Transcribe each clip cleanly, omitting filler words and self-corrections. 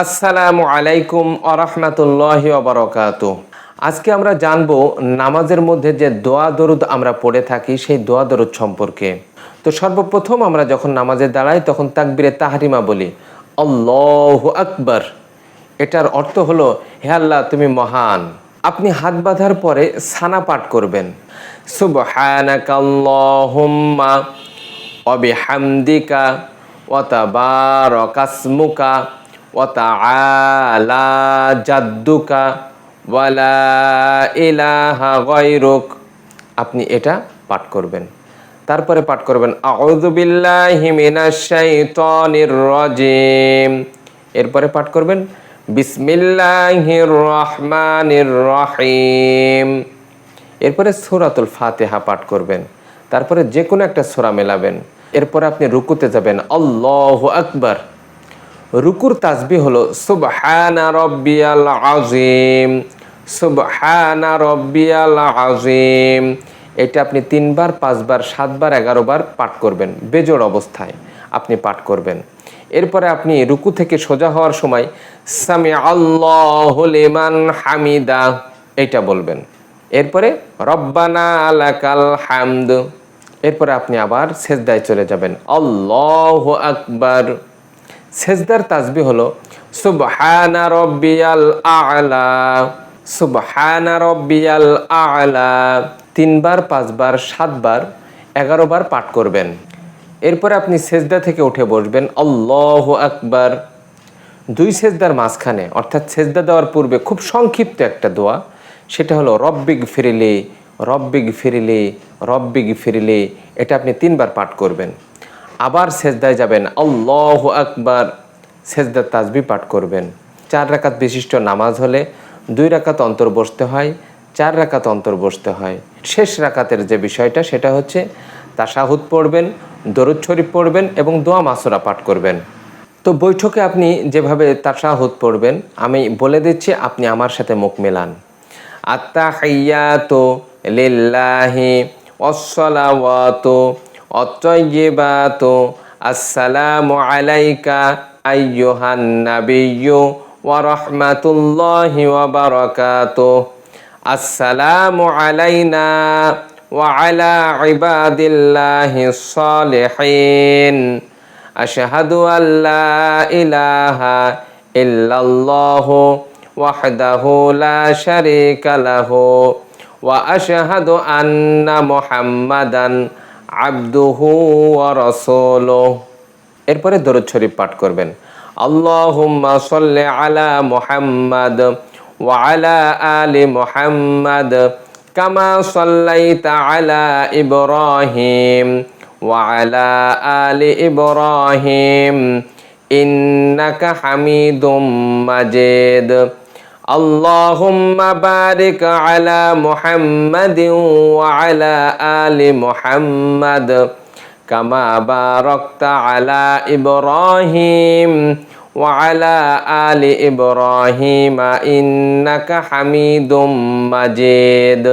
আসসালামু আলাইকুম আরহামাতুল্লাহি ওয়া বারাকাতুহু। আজকে আমরা জানব নামাজের মধ্যে যে দোয়া দরুদ আমরা পড়ে থাকি সেই দোয়া দরুদ সম্পর্কে। তো সর্বপ্রথম আমরা যখন নামাজে দাঁড়াই তখন তাকবীরে তাহরিমা বলি, আল্লাহু আকবার। এটার অর্থ হলো, হে আল্লাহ তুমি মহান। আপনি হাত বাঁধার পরে সানা পাঠ করবেন, সুবহানাকাল্লাহুম্মা ওয়া বিহামদিকা ওয়া তাবারাকাসমুকা ওয়া তাআলা জাদ্দুকা ওয়া লা ইলাহা গায়রুক। আপনি এটা পাঠ করবেন। তারপরে পাঠ করবেন আউযু বিল্লাহি মিনাশ শাইতানির রাজিম। এরপরে পাঠ করবেন বিসমিল্লাহির রহমানির রহিম। এরপরে সূরাতুল ফাতিহা পাঠ করবেন। তারপরে যে কোনো একটা সূরা মেলাবেন। এরপরে আপনি রুকুতে যাবেন, আল্লাহু আকবার। রুকুর তাসবিহ হলো সুবহানা রাব্বিয়াল আযীম, সুবহানা রাব্বিয়াল আযীম। এটা আপনি 3 বার, 5 বার, 7 বার, 11 বার পাঠ করবেন। বেজোড় অবস্থায় আপনি পাঠ করবেন। এরপরে আপনি রুকু থেকে সোজা হওয়ার সময় সামি আল্লাহু লিমান হামিদা এটা বলবেন। এরপরে রব্বানা লাকাল হামদ। এরপরে আপনি আবার সেজদায় চলে যাবেন, আল্লাহু আকবার। সেজদার তাসবিহ হলো সুবহানা রাব্বিয়াল আ'লা, সুবহানা রাব্বিয়াল আ'লা। 3 বার, 5 বার, 7 বার, 11 বার পাঠ করবেন। এরপরে আপনি সেজদা থেকে উঠে বসবেন, আল্লাহু আকবার। 2 সেজদার মাঝখানে অর্থাৎ সেজদা দেওয়ার পূর্বে খুব সংক্ষিপ্ত একটা দোয়া, সেটা হলো রব্বিগ ফিরিলি, রব্বিগ ফিরিলি, রব্বিগ ফিরিলি। এটা আপনি 3 বার পাঠ করবেন। আবার সেজদায় যাবেন, আল্লাহু আকবার। সেজদার তাসবিহ পাঠ করবেন। 4 রাকাত বিশিষ্ট নামাজ হলে 2 রাকাত অন্তর বসতে হয়, 4 রাকাত অন্তর বসতে হয়। শেষ রাকাতের যে বিষয়টা সেটা হচ্ছে তাশাহুদ পড়বেন, দরুদ শরীফ পড়বেন এবং দোয়া মাসুরা পাঠ করবেন। তো বৈঠকে আপনি যেভাবে তাশাহুদ পড়বেন আমি বলে দিচ্ছি, আপনি আমার সাথে মুখ মেলান। আত্তাহিয়াতু লিল্লাহি ওয়াসসালাওয়াতু আত-তাইয়্যিবাতু আসসালামু আলাইকা আইয়ুহান নাবিয়্যু ওয়া রাহমাতুল্লাহি ওয়া বারাকাতুহু। আসসালামু আলাইনা ওয়া আলা ইবাদিল্লাহিস সালিহিন। আশহাদু আল্লা ইলাহা ইল্লাল্লাহু ওয়াহদাহু লা শারীকা লাহু ওয়া আশহাদু আন্না মুহাম্মাদান আবদুহু ওয়া রাসূলুহু। এরপরে দরুদ শরীফ পাঠ করবেন, আল্লাহুম্মা সাল্লি আলা মুহাম্মাদ ওয়া আলা আলি মুহাম্মাদ কামা সাল্লাইতা আলা ইব্রাহিম ওয়া আলা আলি ইব্রাহিম ইন্নাকা হামিদুম মাজিদ। আল্লাহুম্মা বারিক আলা মুহাম্মাদিন ওয়া আলা আলি মুহাম্মাদ কামা বারাকতা আলা ইব্রাহিম ওয়া আলা আলি ইব্রাহিম ইন্নাকা হামিদুম মাজিদ।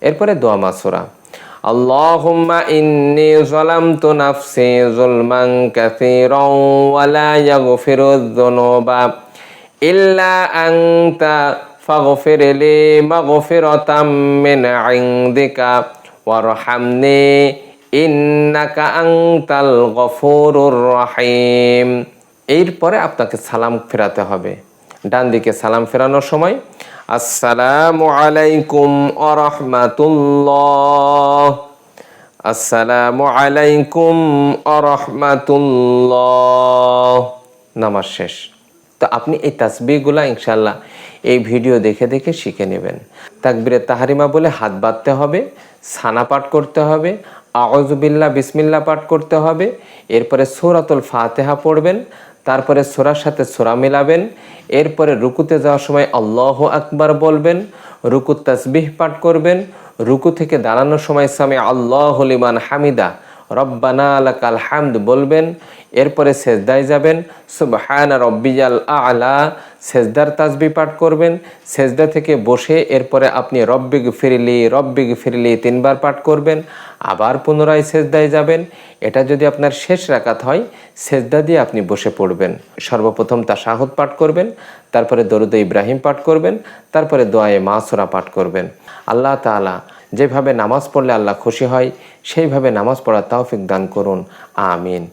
এরপরে দোয়া মাসুরা, আল্লাহুম্মা ইন্নী যালামতু নাফসি যুলমান কাসীরান ওয়া লা ইয়াগফিরুয যুনুবা ইল্লা আনতা ফাগফিরলি মাগফিরাতাম মিন ইনদিকা ওয়ারহামনি ইন্নাকা আনতাল গফুরুর রহিম। এরপরে আপনাকে সালাম ফেরাতে হবে। ডান দিকে সালাম ফেরানোর সময় আসসালামু আলাইকুম ওয়া রাহমাতুল্লাহ, আসসালামু আলাইকুম ওয়া রাহমাতুল্লাহ। নামাজ শেষ। তো আপনি এই তাসবিহগুলো ইনশাআল্লাহ এই ভিডিও দেখে দেখে শিখে নেবেন। তাকবীরে তাহরিমা বলে হাত বাঁধতে হবে, সানা পাঠ করতে হবে, আউযু বিল্লাহ বিসমিল্লাহ পাঠ করতে হবে। এরপরে সূরাতুল ফাতিহা পড়বেন, তারপরে সূরার সাথে সূরা মিলাবেন। এরপরে রুকুতে যাওয়ার সময় আল্লাহু আকবার বলবেন, রুকুর তাসবিহ পাঠ করবেন। রুকু থেকে দাঁড়ানোর সময় সামি আল্লাহু লিমান হামিদা রব্বানা লাকাল হামদ বলবেন। এরপরে সেজদায় যাবেন, সুবহানা রব্বিয়াল আ'লা, সেজদার তাসবিহ পাঠ করবেন। সেজদা থেকে বসে এরপরে আপনি রব্বিগ ফিরলি 3 বার পাঠ করবেন। আবার পুনরায় সেজদায় যাবেন। এটা যদি আপনার শেষ রাকাত হয়, সেজদা দিয়ে আপনি বসে পড়বেন। সর্বপ্রথম তাশাহুদ পাঠ করবেন, তারপরে দরুদে ইব্রাহিম পাঠ করবেন, তারপরে দোয়ায়ে মাসুরা পাঠ করবেন। আল্লাহ তাআলা যেভাবে নামাজ পড়লে আল্লাহ খুশি হয়, সেইভাবে নামাজ পড়ার তৌফিক দান করুন। আমিন।